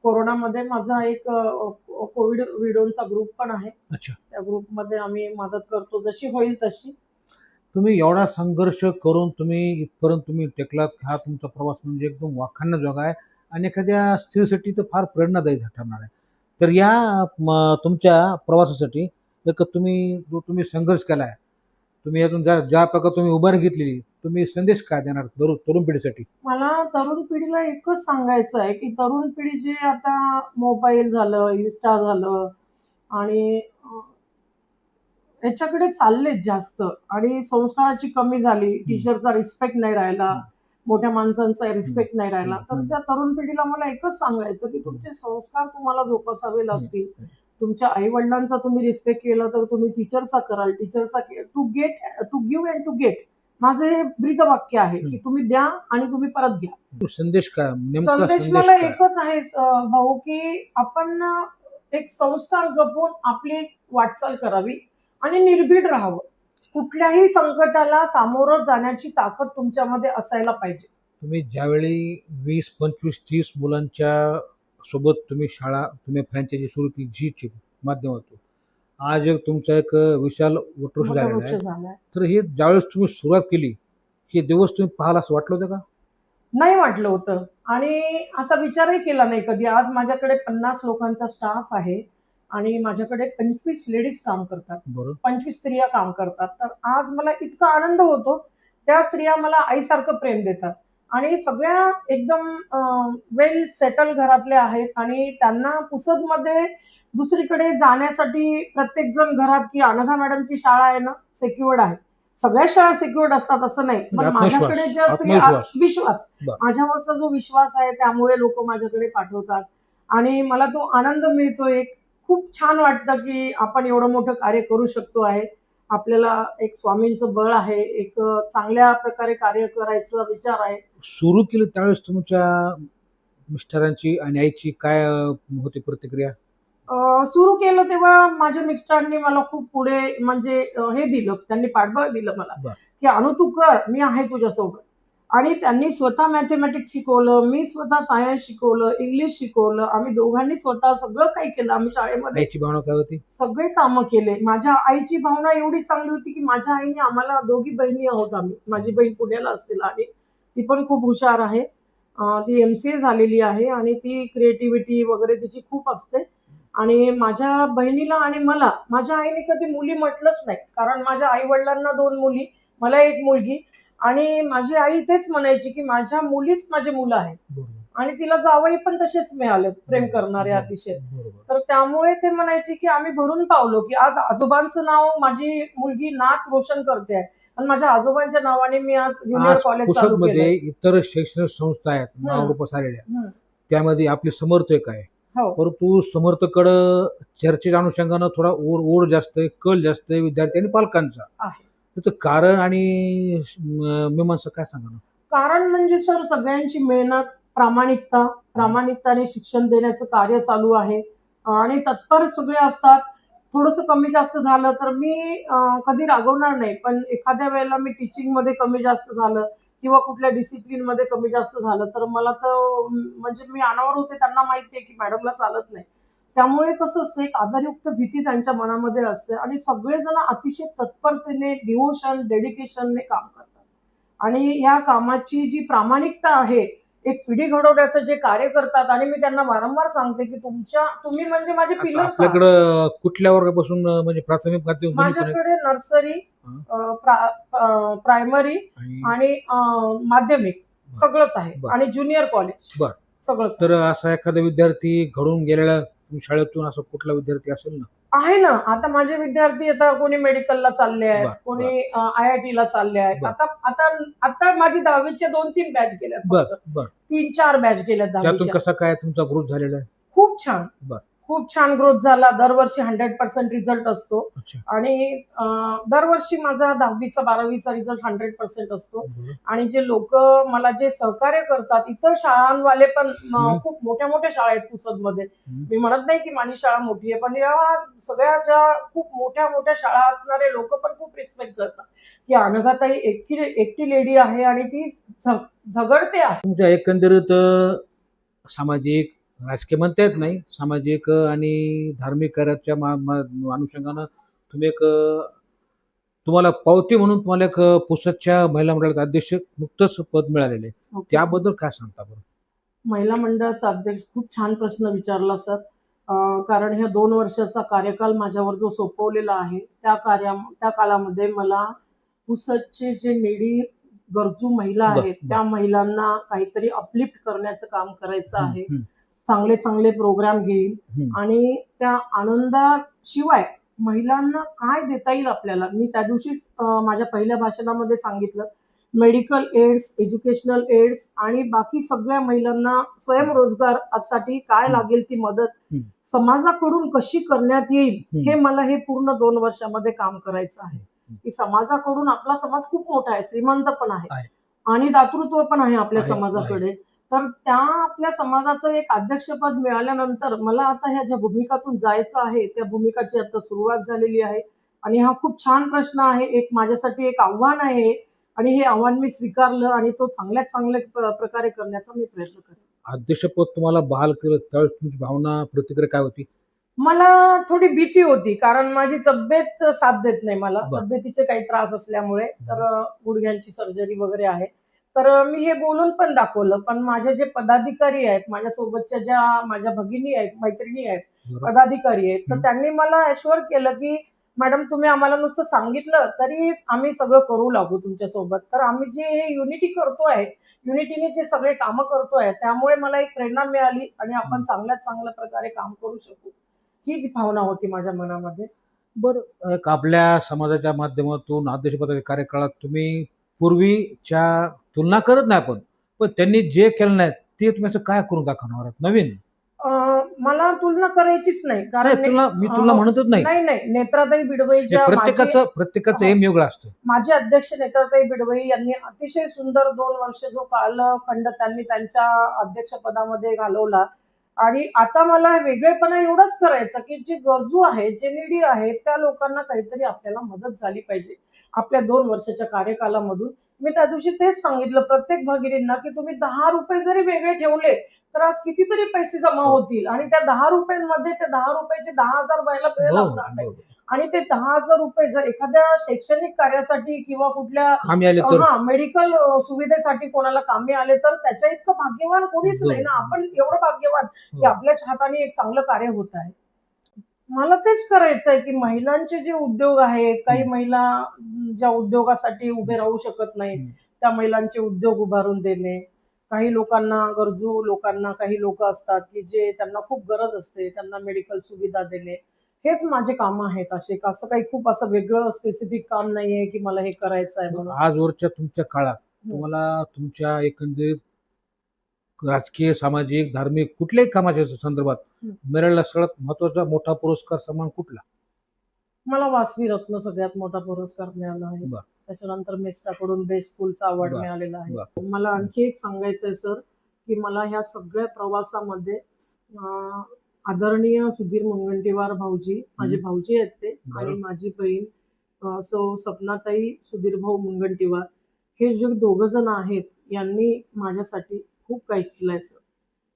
कोरोनामध्ये माझा एक कोविड विडोंचा ग्रुप पण आहे. अच्छा. त्या ग्रुपमध्ये आम्ही मदत करतो जशी होईल तशी. तुम्ही एवढा संघर्ष करून तुम्ही इथपर्यंत तुम्ही टेकलात. हा तुमचा प्रवास म्हणजे एकदम वाखाणण्याजोगा आहे आणि एखाद्या स्त्रीसाठी तर फार प्रेरणादायी ठरणार आहे. तर या तुमच्या प्रवासासाठी एक जो तुम्ही संघर्ष केला आहे, तुम्ही यातून ज्या प्रकारे तुम्ही उभारी घेतलेली, तुम्ही संदेश काय देणार तरुण पिढीसाठी? मला तरुण पिढीला एकच सांगायचं आहे की तरुण पिढी जे आता मोबाईल झालं, इन्स्टा झालं आणि याच्याकडे चाललेत जास्त आणि संस्काराची कमी झाली. टीचरचा रिस्पेक्ट नाही राहिला, मोठ्या माणसांचा रिस्पेक्ट नाही राहिला. तर त्या तरुण पिढीला मला एकच सांगायचं की तुमचे संस्कार तुम्हाला जोपासावे लागतील. तुमच्या आई वडिलांचा तुम्ही रिस्पेक्ट केला तर तुम्ही टीचरचा कराल. टीचरचा to give and to get. माझं हे ब्रीदवाक्य आहे की तुम्ही द्या आणि तुम्ही परत घ्या. तो संदेश काय नेमका संदेश संदेश मला काय? एकच आहे भाऊ की आपण एक संस्कार जपून आपली वाटचाल करावी आणि निर्भीड राहावं. कुठल्याही संकटाला सामोरं जाण्याची ताकद तुमच्यामध्ये असायला पाहिजे. तुम्ही ज्यावेळी 20, 25, 30 मुलांच्या सोबत तुम्ही फ्रँचायझी सुरू केली जीच्या माध्यमातून, आज एक तुमचा एक विशाल वटवृक्ष झालेला वटवृक्ष आहे. झालाय. तर हे ज्यावेळेस तुम्ही सुरुवात केली, हे दिवस तुम्ही पाहाल असं वाटलं होतं का? नाही वाटलं होतं आणि असा विचारही केला नाही कधी. आज माझ्याकडे 50 लोकांचा स्टाफ आहे आणि माझ्याकडे 25 लेडीज काम करतात, बरं. 25 स्त्रिया काम करतात. तर आज मला इतका आनंद होतो. त्या स्त्रिया मला आईसारखं प्रेम देतात आणि सगळ्या एकदम वेल सेटल घरातल्या आहेत आणि त्यांना पुसदमध्ये दुसरीकडे जाण्यासाठी प्रत्येक जण घरात की अनघा मॅडमची शाळा आहे ना सेक्युअर्ड आहे. सगळ्या शाळा सिक्युअर्ड असतात असं नाही, पण म्हणजे आत्मविश्वास, माझ्याकडे जे असते आत्मविश्वास. विश्वास, बरं. माझ्यावरचा जो विश्वास आहे त्यामुळे लोक माझ्याकडे पाठवतात आणि मला तो आनंद मिळतो. एक खूप छान वाटतं की आपण एवढं मोठं कार्य करू शकतो आहे. आपल्याला एक स्वामींचं बळ आहे, एक चांगल्या प्रकारे कार्य करायचा विचार आहे. सुरू केलं त्यावेळेस तुमच्या मिस्टरांची आणि आईची काय होती प्रतिक्रिया? सुरू केलं तेव्हा माझ्या मिस्टरांनी मला खूप पुढे म्हणजे हे दिलं, त्यांनी पाठबळ दिलं मला बरं. की अनु तू कर, मी आहे तुझ्यासोबत. आणि त्यांनी स्वतः मॅथमॅटिक्स शिकवलं, मी स्वतः सायन्स शिकवलं, इंग्लिश शिकवलं. आम्ही दोघांनी स्वतः सगळं काही केलं. आम्ही शाळेमध्ये आईची भावना काय होती? सगळे कामं केले. माझ्या आईची भावना एवढी चांगली होती की माझ्या आईने आम्हाला दोघी बहिणी आहोत आम्ही. माझी बहीण पुण्याला असते आणि ती पण खूप हुशार आहे. ती MCA झालेली आहे आणि ती क्रिएटिव्हिटी वगैरे तिची खूप असते. आणि माझ्या बहिणीला आणि मला माझ्या आईने कधी मुली म्हटलंच नाही, कारण माझ्या आई वडिलांना 2 मुली, मला 1 मुलगी. आणि माझी आई तेच म्हणायची की माझ्या मुलीच माझी मुलं आहेत बरोबर. आणि तिला जावई पण तसेच मिळाले, प्रेम करणारे अतिशय. बरोबर. तर त्यामुळे ते म्हणायचे की आम्ही भरून पावलो की आज आजोबांचं नाव माझी मुलगी नात रोशन करते आहे आणि माझ्या आजोबांच्या नावाने मी आज ज्युनियर आज कॉलेज चालू पुसदमध्ये केलंय. इतर शैक्षणिक संस्था आहेत नावारूपास आलेल्या, हम्म. त्यामध्ये आपले समर्थ एक आहे. हो. परंतु समर्थकडं चर्चेच्या अनुषंगानं थोडा ओढ जास्त आहे, कल जास्त आहे विद्यार्थी आणि पालकांचा. आहे. त्याचं कारण आणि मीमांसा काय सांगा ना? कारण म्हणजे सर सगळ्यांची मेहनत, प्रामाणिकताने शिक्षण देण्याचं कार्य चालू आहे आणि तत्पर सगळे असतात. थोडंसं कमी जास्त झालं तर मी कधी रागवणार नाही, पण एखाद्या वेळेला मी टीचिंगमध्ये कमी जास्त झालं किंवा कुठल्या डिसिप्लिनमध्ये कमी जास्त झालं तर मला तर म्हणजे मी अनावर होते. त्यांना माहिती आहे की मॅडमला चालत नाही. त्यामुळे कसं असतं एक आधारयुक्त भीती त्यांच्या मनामध्ये असते आणि सगळेजण अतिशय तत्परतेने, डिव्होशन, डेडिकेशनने काम करतात आणि या कामाची जी प्रामाणिकता आहे, एक पिढी घडवण्याचं जे कार्य करतात आणि मी त्यांना वारंवार सांगते की तुम्ही म्हणजे माझे आता पिलर्स आहात. आपल्याकडं कुठल्या वर्गापासून म्हणजे प्राथमिक माध्यमिक दोन्ही पण आहे? माझ्याकडे नर्सरी, प्रायमरी आणि आणि माध्यमिक सगळंच आहे बरं. आणि ज्युनियर कॉलेज बरं. सगळंच तर असा एखादा विद्यार्थी घडून गेलेला शाळेतून असा कुठला विद्यार्थी असेल ना? आहे ना. आता माझे विद्यार्थी आता कोणी मेडिकलला चालले आहेत, बरं, कोणी IIT ला चालले आहेत. बरं. आता आता आता माझी 10वीच्या 2-3 बॅच गेल्यात, बर बर 3-4 बॅच गेल्यात त्यातून 10वीच्या. कसा काय तुमचा ग्रोथ झालेला आहे? खूप छान, बरं. खूप छान ग्रोथ झाला. दरवर्षी 100% रिझल्ट असतो अच्छा. आणि दरवर्षी माझा 10वीचा 12वीचा रिझल्ट 100% असतो. बरं. आणि जे लोक मला जे सहकार्य करतात, इतर शाळांवाले पण खूप मोठ्या मोठ्या शाळा आहेत पुसदमध्ये. मी म्हणत नाही की माझी शाळा मोठी आहे, पण या सगळ्या ज्या खूप मोठ्या मोठ्या शाळा असणारे लोक पण खूप रिस्पेक्ट करतात की अनघाताई एकटी लेडी आहे आणि ती झगडते आहे. तुमच्या एकंदरीत सामाजिक, राजकीय म्हणता येत नाही, सामाजिक आणि धार्मिक कार्याच्या अनुषंगानं तुम्ही एक तुम्हाला पावती म्हणून तुम्हाला एक पुसदच्या महिला मंडळाचा अध्यक्ष नुकतंच पद मिळालेलं आहे. त्याबद्दल काय सांगता बरं? महिला मंडळाचा अध्यक्ष खूप छान प्रश्न विचारला सर. कारण ह्या 2 वर्षाचा कार्यकाल माझ्यावर जो सोपवलेला आहे त्या कालामध्ये मला पुसदचे जे नेडी गरजू महिला बरं, आहेत बरं. त्या महिलांना काहीतरी अपलिफ्ट करण्याचं काम करायचं आहे. हं, चांगले चांगले प्रोग्राम घेईल हं. आणि त्या आनंदाशिवाय महिलांना काय देता येईल आपल्याला. मी त्या दिवशीच माझ्या पहिल्या भाषणामध्ये सांगितलं, मेडिकल एड्स, एज्युकेशनल एड्स आणि बाकी सगळ्या महिलांना स्वयंरोजगारासाठी काय लागेल ती मदत हं. समाजाकडून कशी करण्यात येईल हं. हे मला हे पूर्ण 2 वर्षामध्ये काम करायचं आहे. की समाजाकडून आपला समाज खूप मोठा आहे, श्रीमंत पण आहे आहे. आणि दातृत्व पण आहे आपल्या आहे, समाजाकडे. तर त्या आपल्या समाजाचं एक अध्यक्षपद मिळाल्यानंतर मला आता ह्या ज्या भूमिकातून जायचं आहे त्या भूमिकाची आता सुरुवात झालेली आहे आणि हा खूप छान प्रश्न आहे. एक माझ्यासाठी एक आव्हान आहे आणि हे आव्हान मी स्वीकारलं आणि तो चांगल्यात चांगल्या प्रकारे करण्याचा मी प्रयत्न करेन. अध्यक्षपद तुम्हाला बहाल केलं त्यावेळेस तुमची भावना, प्रतिक्रिया काय होती? मला थोडी भीती होती, कारण माझी तब्येत साथ देत नाही मला. बरं. तब्येतीचे काही त्रास असल्यामुळे तर गुडघ्यांची सर्जरी वगैरे आहे. तर मी हे बोलून पण दाखवलं. पण माझे जे पदाधिकारी आहेत, माझ्यासोबतच्या ज्या माझ्या भगिनी आहेत, मैत्रिणी आहेत, बरोबर. पदाधिकारी आहेत, तर हं. त्यांनी मला ॲश्युअर केलं, की "मॅडम तुम्ही आम्हाला नुसतं सांगितलं तरी आम्ही सगळं करू लागू तुमच्यासोबत." तर आम्ही जे हे युनिटी करतोय, युनिटीने जे सगळे कामं करतोय, त्यामुळे मला एक प्रेरणा मिळाली आणि आपण चांगल्यात चांगल्या प्रकारे काम करू शकू. हीच भावना होती माझ्या मनामध्ये. बरं, एक आपल्या समाजाच्या माध्यमातून अध्यक्षपदाच्या कार्यकाळात तुम्ही पूर्वीच्या तुलना करत नाही आपण, पण त्यांनी जे केलं नाही ते तुम्ही असं काय करून दाखवणार आहात नवीन? अ, मला तुलना करायचीच नाही. नाही, कारण मी तुला म्हणतच नाही. नाही, नाही. नेत्राताई बिडवईच्या प्रत्येकाचं एम वेगळं असतं. माझे अध्यक्ष नेत्राताई बिडवई यांनी अतिशय सुंदर 2 वर्ष जो कालखंड त्यांनी त्यांच्या अध्यक्षपदामध्ये घालवला आणि आता मला वेगळेपणा एवढाच करायचा, की जे गरजू आहेत, जे निडी आहेत, त्या लोकांना काहीतरी आपल्याला मदत झाली पाहिजे. आपल्या 2 वर्षाच्या कार्यकालामधून मी त्या दिवशी तेच सांगितलं प्रत्येक भगिनींना, की तुम्ही ₹10 जरी वेगळे ठेवले, तर आज कितीतरी पैसे जमा होतील आणि त्या ₹10 ते ₹10चे 10,000 व्हायला वेळ हो, लागणार नाही. बरोबर. आणि ते ₹10,000 जर एखाद्या शैक्षणिक कार्यासाठी किंवा कुठल्या कामी आले तर मेडिकल सुविधेसाठी कोणाला कामी आले तर त्याच्या इतकं भाग्यवान कोणीच नाही ना. आपण एवढं भाग्यवान की आपल्याच हाताने एक चांगलं कार्य होत आहे. मला तेच करायचंय की महिलांचे जे उद्योग आहेत, काही महिला ज्या उद्योगासाठी उभे राहू शकत नाहीत, त्या महिलांचे उद्योग उभारून देणे. काही लोकांना, गरजू लोकांना, काही लोक असतात की जे त्यांना खूप गरज असते, त्यांना मेडिकल सुविधा देणे. हेच माझे कामं आहेत असे. असं काही खूप असं वेगळं स्पेसिफिक काम नाहीये की मला हे करायचं आहे म्हणून. आजवरच्या तुमच्या काळात तुम्हाला तुमच्या एकंदरीत राजकीय, सामाजिक, धार्मिक कुठल्याही कामाच्या संदर्भात मिळालेला सगळ्यात महत्वाचा मोठा पुरस्कार सन्मान कुठला? मला वासवी रत्न सगळ्यात मोठा पुरस्कार मिळाला आहे. बरं. त्याच्यानंतर मेस्टाकडून बेस्ट स्कूलचा अवॉर्ड बरं. मिळालेला आहे. बरं. मला आणखी एक सांगायचं आहे सर, की मला ह्या सगळ्या प्रवासामध्ये आदरणीय सुधीर मुनगंटीवार भाऊजी, माझे भाऊजी आहेत ते, बरं. आणि माझी बहीण सौ सपनाताई सुधीर भाऊ मुनगंटीवार, हे जे दोघं जण आहेत यांनी माझ्यासाठी खूप काही केलंय सर.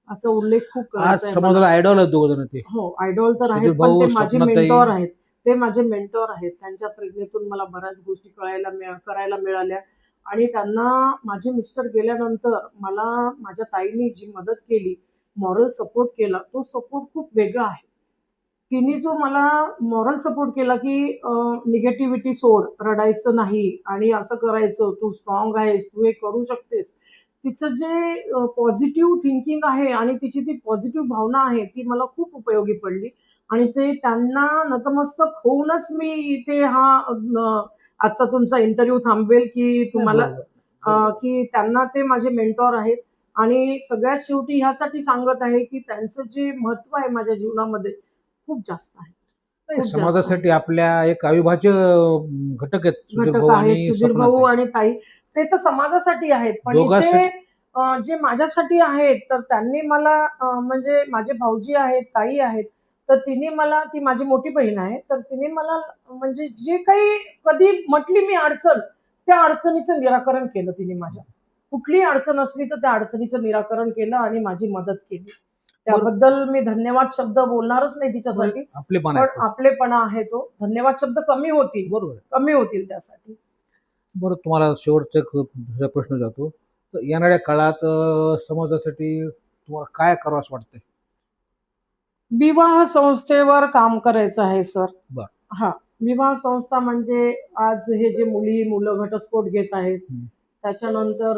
असा उल्लेख खूप आज करायचा आहे मला. समाजाला आयडॉल आहेत दोघ जण ते. हो, आयडॉल तर आहेत, सुधीर पण भाऊ, ते माझे स्वप्नाताई. मेंटॉर आहेत. ते माझे मेंटॉर आहेत. त्यांच्या प्रेरणेतून मला बऱ्याच गोष्टी करायला मिळाल्या आणि त्यांना माझे मिस्टर गेल्यानंतर मला माझ्या ताईने जी मदत केली, मॉरल सपोर्ट केला, तो सपोर्ट खूप वेगळा आहे. तिने जो मला मॉरल सपोर्ट केला की निगेटिव्हिटी सोड, रडायचं नाही आणि असं करायचं, तू स्ट्रॉंग आहेस, तू हे करू शकतेस. तिचं जे पॉझिटिव्ह थिंकिंग आहे आणि तिची ती पॉझिटिव्ह भावना आहे ती मला खूप उपयोगी पडली आणि ते त्यांना नतमस्तक होऊनच मी इथे आजचा तुमचा इंटरव्ह्यू थांबवेल की तुम्हाला की त्यांना ते माझे मेंटॉर आहेत आणि सगळ्यात शेवटी ह्यासाठी सांगत आहे की त्यांचं जे महत्व आहे माझ्या जीवनामध्ये खूप जास्त आहे. खूप जास्त. समाजासाठी आपल्या एक अविभाज्य घटक आहेत सुधीर घटक भाऊ आहेत आणि सुधीर भाऊ सपनाताई. आणि ताई. ते तर समाजासाठी आहेत, पण दोघांसाठी- इथे जे माझ्यासाठी आहेत तर त्यांनी मला म्हणजे माझे भाऊजी आहेत, ताई आहेत, तर तिने मला, ती माझी मोठी बहीण आहे, तर तिने मला म्हणजे जे काही कधी म्हटली मी अडचण, त्या अडचणीचं निराकरण केलं तिने माझ्या. कुठलीही अडचण असली तर त्या अडचणीचं निराकरण केलं आणि माझी मदत केली. त्याबद्दल मी धन्यवाद शब्द बोलणारच नाही तिच्यासाठी, आपलेपणा पण आहे. आपलेपणा आहे तो. धन्यवाद शब्द कमी होतील, बरोबर आहे. कमी होतील त्यासाठी. बरं, तुम्हाला शेवटचा एक दुसरा प्रश्न जातो. तर येणाऱ्या काळात समाजासाठी तुम्हाला काय करावं असं वाटतंय? विवाह संस्थेवर काम करायचं आहे सर. बरं. हा, विवाह संस्था म्हणजे आज हे जे मुलं घटस्फोट घेत आहेत, त्याच्यानंतर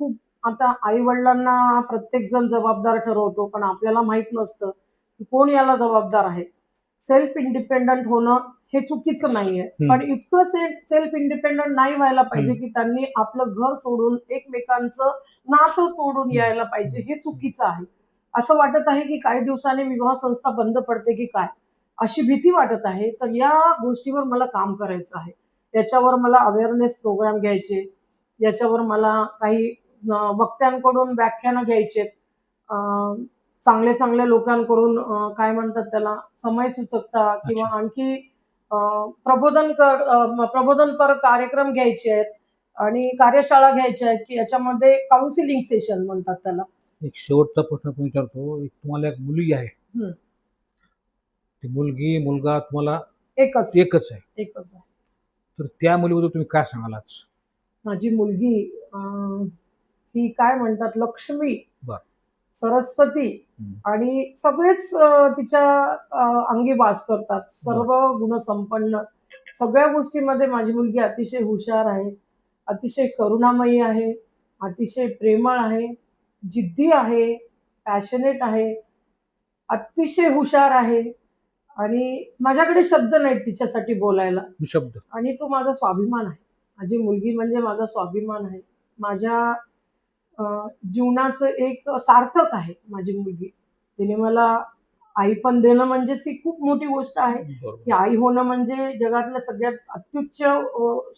खूप आता आई वडिलांना प्रत्येक जण जबाबदार ठरवतो, पण आपल्याला माहित नसतं की कोण याला जबाबदार आहे. सेल्फ इंडिपेंडंट होणं हे चुकीचं नाहीये, पण इतकं सेल्फ इंडिपेंडंट नाही व्हायला पाहिजे की त्यांनी आपलं घर सोडून एकमेकांचं नातं तोडून यायला पाहिजे, हे चुकीचं आहे. असं वाटत आहे की काही दिवसांनी विवाह संस्था बंद पडते की काय, अशी भीती वाटत आहे. तर या गोष्टीवर मला काम करायचं आहे. याच्यावर मला अवेअरनेस प्रोग्राम घ्यायचे, याच्यावर मला काही वक्त्यांकडून व्याख्यानं घ्यायचेत, चांगल्या चांगल्या लोकांकडून काय म्हणतात त्याला, समय सूचकता किंवा आणखी प्रबोधनपर कार्यक्रम घ्यायचे आहेत आणि कार्यशाळा घ्यायच्या आहेत की याच्यामध्ये काउन्सिलिंग सेशन म्हणतात त्याला. एक शेवटचा प्रश्न तुम्ही विचारतो. एक तुम्हाला एक मुलगी आहे, ती मुलगी मुलगा तुम्हाला एकच एकच आहे, एकच आहे. तर त्या मुलीबद्दल तुम्ही काय सांगाल आज? माझी मुलगी ही काय म्हणतात, लक्ष्मी, बर. सरस्वती आणि सगळेच तिच्या अंगी वास करतात. सर्व गुणसंपन्न, सगळ्या गोष्टीमध्ये माझी मुलगी अतिशय हुशार आहे, अतिशय करुणामयी आहे, अतिशय प्रेमळ आहे, जिद्दी आहे, पॅशनेट आहे, अतिशय हुशार आहे आणि माझ्याकडे शब्द नाहीत तिच्यासाठी बोलायला. शब्द. आणि तो माझा स्वाभिमान आहे. माझी मुलगी म्हणजे माझा स्वाभिमान आहे. माझ्या जीवनाचं एक सार्थक आहे माझी मुलगी. तिने मला आई पण देणं म्हणजेच ही खूप मोठी गोष्ट आहे. की आई होणं म्हणजे जगातल्या सगळ्यात अत्युच्च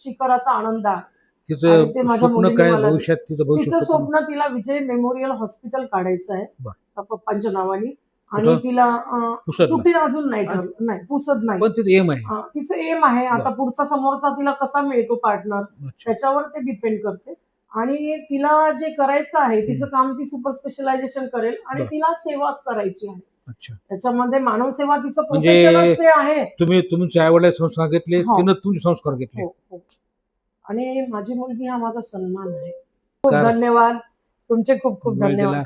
शिखराचा आनंद आहे. आणि ते तिचं माझ्या स्वप्न मुलीने काय मला भविष्यात? तिचं स्वप्न तिला विजय मेमोरियल हॉस्पिटल काढायचं आहे बर. पप्पांच्या नावाने. आणि कुठं? तिला पुसदला. कुठे अजून नाही ठरलं, नाही पुसत नाही. पण तिचं एम आहे. तिचं एम आहे. आता बर. पुढचा समोरचा तिला कसा मिळतो पार्टनर अच्छा. त्याच्यावर ते डिपेंड करते. आणि तिला जे करायचं आहे तिचं काम ती सुपर स्पेशलायझेशन करेल आणि बर. तिला सेवाच करायची आहे. अच्छा. त्याच्यामध्ये मानव सेवा तिचं म्हणजे प्रोफेशनच ते आहे. तुम्ही तुमच्या आई वडिलांचे संस्कार घेतले, हो. तिनं तुमचे संस्कार घेतले. हो, हो. आणि माझी मुलगी हा माझा सन्मान आहे. खूप काय? धन्यवाद तुमचे, खूप खूप वेळ धन्यवाद. दिला.